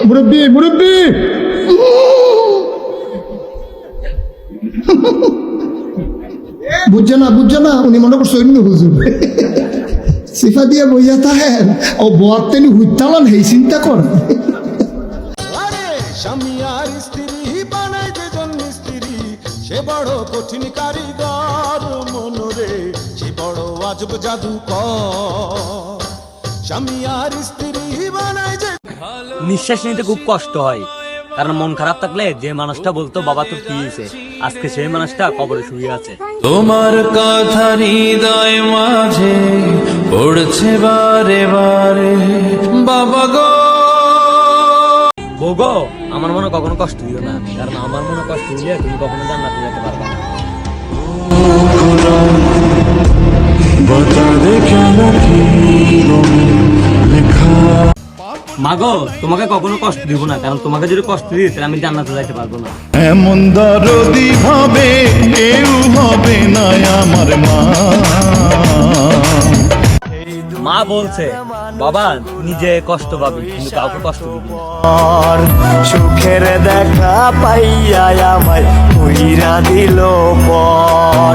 মুরব্বী মুরব্বী বুঝছে না উনি মনে করছে অন্য হুজুর সিফা দিয়ে বইয়া থাকেন ও বয়ার তেনি হুইতালান হেই চিন্তা করেন। স্বামী আর স্ত্রী বানায় যেজন মিস্ত্রি, সে বড় কঠিন কারিগর মনরে, সে বড় আজব জাদুকর। স্বামী আর স্ত্রী বানায় যে নিঃশ্বাস নিতে খুব কষ্ট হয়, কারণ মন খারাপ থাকলে যে মানুষটা বলতো বাবা তোর কি হয়েছে, আজকে সেই মানুষটা কবরে শুয়ে আছে। তোমার কথা হৃদয় মাঝে পড়ছে বারে বারে, বাবা গো বগো আমার মনে কখনো কষ্ট দিও না, কারণ আমার মনে কষ্ট দিলে তুমি কখনো জান্নাতে যেতে পারবে না। মাগো তোমাকে কখনো কষ্ট দিব না, কারণ তোমাকে যদি কষ্ট দিই তাহলে আমি জান্নাতে যাইতে পারবো না। এমন দরদি হবে কেউ হবে না আমার মা। মা বলছে বাবা নিজে কষ্ট পাবি কিন্তু কাউকে কষ্ট দিবি না। সুখের দেখা পাইয়া আমায় কইরা দিল পর,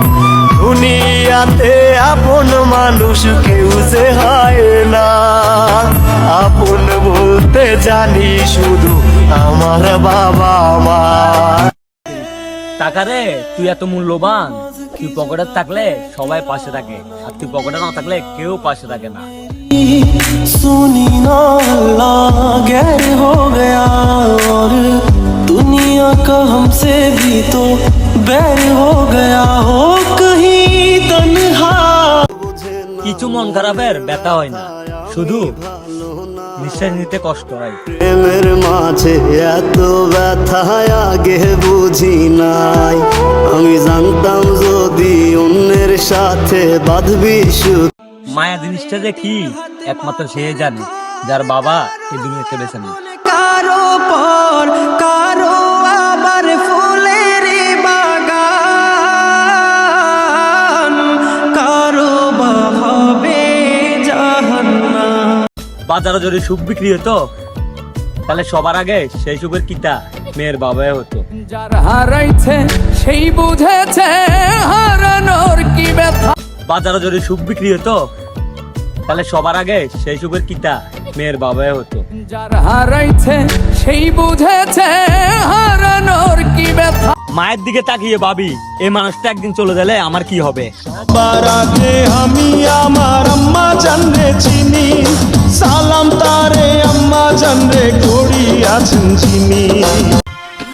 দুনিয়াতে আপন মানুষ কেউ যে হয় না, আপন বলতে জানি শুধু আমার বাবা মা। টাকা রে তুই এত মূল্যবান, তুই পকেটে থাকলে সবাই পাশে থাকে, আর তুই পকেটে না থাকলে কেউ পাশে থাকে না। सुनी ना अल्लाह गैर हो गया और दुनिया का हमसे भी तो बैर हो गया हो कहीं तन्हा। কিছু মন খারাপের ব্যথা হয় না, শুধু নিঃশ্বাস নিতে কষ্ট হয়। প্রেমের মাঝে এত ব্যথা আগে বুঝি নাই, আমি জানতাম যদি অন্যের সাথে বাঁধবি সুখ। মায়া জিনিসটা যে কি একমাত্র সে জানে যার বাবা এই দুনিয়াতে বেঁচে নেই। কারো পর কারো আবার ফুলের বাগান, কারো বা হবে জাহান্নাম। বাজারে যদি সুখ বিক্রি হতো তাহলে সবার আগে সেই সুখের কিতা মেয়ের বাবাই হতো। যার হারাইছে সেই বুঝেছে হারানোর কি ব্যথা। বাজারে যদি সুখ বিক্রি হতো তাহলে সবার আগে সেই সুখের কিতা মেয়ের বাবাই হতো। যার হারাইছে সেই বুঝেছে হারানোর কি ব্যথা। মায়ের দিকে তাকিয়ে ভাবি এই মানুষটা একদিন চলে গেলে আমার কি হবে। সবার আগে আমি আমার আম্মা জানরে চিনি, সালাম তারে আম্মা জানরে করি আছেন চিনি।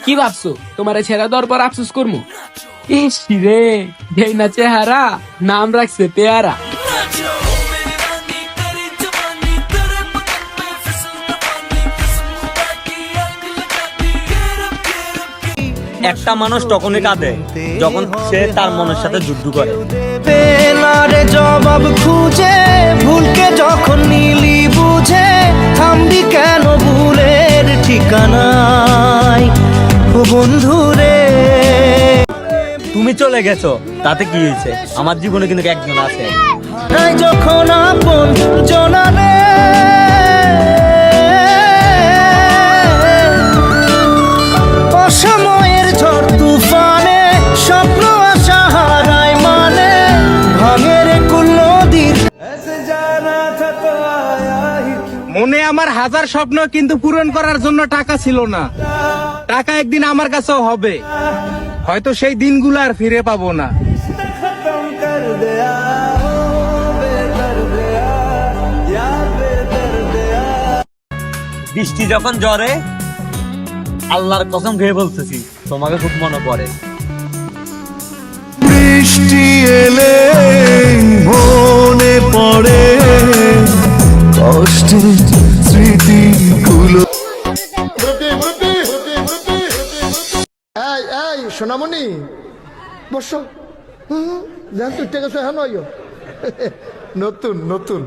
কি ভাবছো তোমার ছেড়া দেওয়ার পর আফসোস করবো? ইস রে যেই না চেহারা নাম রাখছে পেয়ারা। একটা মানুষ তখনই কাঁদে যখন সে তার মনের সাথে যুদ্ধ করে। পেলারে জবাব খুঁজে ভুলকে যখন নিলি বুঝে, থামবি কেন ভুলের ঠিকানায় ও বন্ধু রে। তুমি চলে গেছো তাতে কি হয়েছে, আমার জীবনে কিন্তু একজন আছে। যখন আপন জনারে অসময়ের ঝড় তুফানে স্বপ্ন আশা হারায় মানে, ভাঙের কুল নদীর মনে আমার হাজার স্বপ্ন, কিন্তু পূরণ করার জন্য টাকা ছিল না। টাকা একদিন আমার কাছেও হবে, হয়তো সেই দিনগুলো আর ফিরে পাবো না। বৃষ্টি যখন ঝরে আল্লাহর কসম খেয়ে বলতেছি তোমাকে খুব মনে পড়ে। বৃষ্টি এলে মনে পড়ে কষ্টের স্মৃতিগুলো। এই এই সোনামণি বসো, জান তুই টেকে হ্যাঁ নয় নতুন নতুন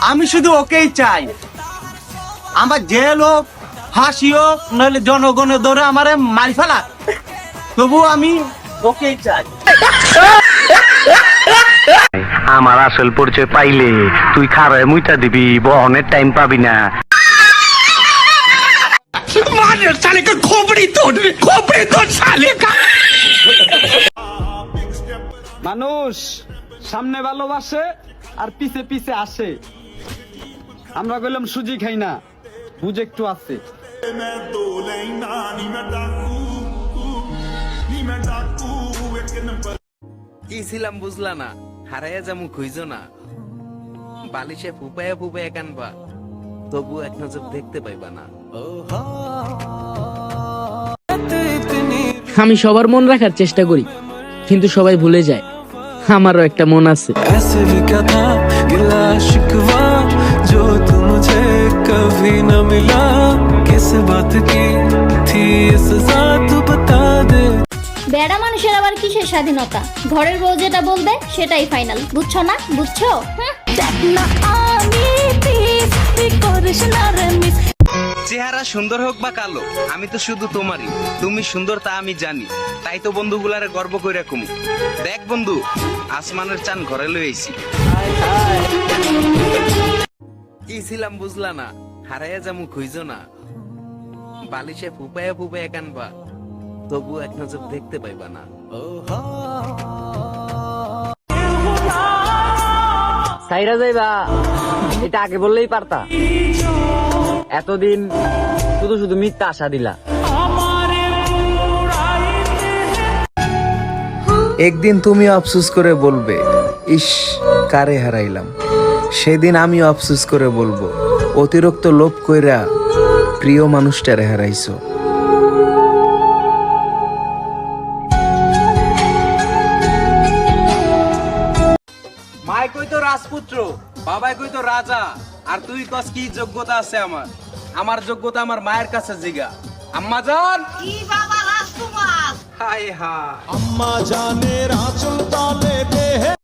আমি শুধু ওকেই চাই, আমার যে লোক হাসি হোক নইলে জনগণের দৌড়ে আমারে মারি ফেলা, তবু আমি তোকেই চাই। আমার আসল পরিচয় পাইলে তুই খারায় মুইটা দিবি, বহনের টাইম পাবি না। মানুষ সামনে ভালোবাসে আর পিছে পিছে আসে। আমরা কইলাম সুজি খাই না, বুঝ একটু আছে। কি ছিলাম বুঝলা না, হারাইয়া যামু খুঁজো না, বালিশে ফুপায়া ফুপায়া কানবা, তবু এক নজর দেখতে পাইবা না। আমি সবার মন রাখার চেষ্টা করি, কিন্তু সবাই ভুলে যায় আমারও একটা মন আছে। বেড়া মানুষের আবার কিসের স্বাধীনতা? ঘরের বউ যেটা বলবে সেটাই ফাইনাল, বুঝছো না? বুঝছো? চেহারা সুন্দর হোক বা কালো, আমি তো শুধু তোমারই, তুমি সুন্দর তা আমি জানি, তাই তো বন্ধুগুলারে গর্ব কইরা কমু। দেখ বন্ধু, আসমানের চান ঘরে লই আইছি। কি ছিলাম বুঝলা না, হারাইয়া যামু খুঁজো না, বালিশে ফুপায়া ফুপায়া কানবা, তবু এক নজর দেখতে পাইবা না। সাইরা যাইবা, এটা আগে বললেই পারতা। এতদিন শুধু শুধু মিথ্যা আশা দিলা। একদিন তুমি আফসোস করে বলবে, ইস কারে হারাইলাম। সেদিন আমি আফসোস করে বলবো, অতিরিক্ত লোভ কইরা প্রিয় মানুষটারে হারাইছো। মায় কইতো রাজপুত্র, বাবাই কইতো রাজা, আর তুই কস কি যোগ্যতা আছে আমার? আমার যোগ্যতা আমার মায়ের কাছে জিগা। আম্মা জান, কি বাবা রাজকুমার, হায় হায়। আম্মা জানের আঁচল তলে দেহে